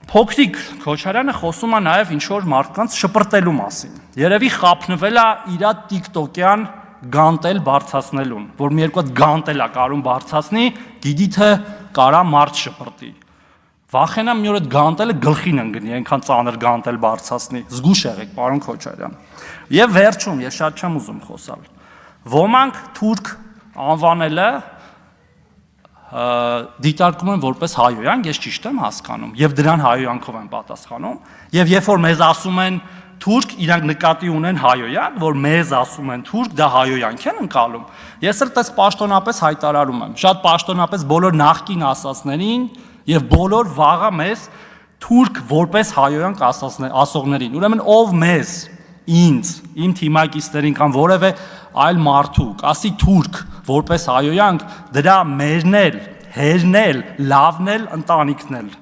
Փոքրիկ Քոչարյանը խոսում է նաև ինչ-որ մարդկանց շպրտելու մասին։ Երևի խափնվել է իր TikTok-յան գանտել բարձրացնելուն, որ մի երկու հատ գանտել է կարում բարձրացնի, գիտի թե կարա մարդ շպրտի։ Վախենամ մի օր այդ գանտելը գլխին ընկնի, այնքան ծանր գանտել բարձրացնի։ Զգուշ եղեք, պարոն Քոչարյան։ Եվ վերջում, ես շատ չեմ ուզում խոսալ։ Ոմանք թուրք անվանելը դիտարկում են որպես հայոյանք, ես ճիշտ եմ հասկանում, եւ դրան հայոյանքով են պատասխանում, եւ երբ որ մեզ ասում են թուրք, իրանք նկատի ունեն հայոյանք, որ մեզ ասում են թուրք, դա հայոյանք են ընկալում։ Ես էլ դες պաշտոնապես հայտարարում եմ, շատ պաշտոնապես բոլոր նախկին ասածներին եւ բոլոր վաղը մեզ թուրք որպես հայոյանք ասողներին։ Ուրեմն ով մեզ, ինձ, իմ թիմակիցներին կամ որևէ այլ մարդու, ասի թուրք որպես հայոյանք, դրա մերն էլ, հերն էլ, լավն էլ, ընտանիքն էլ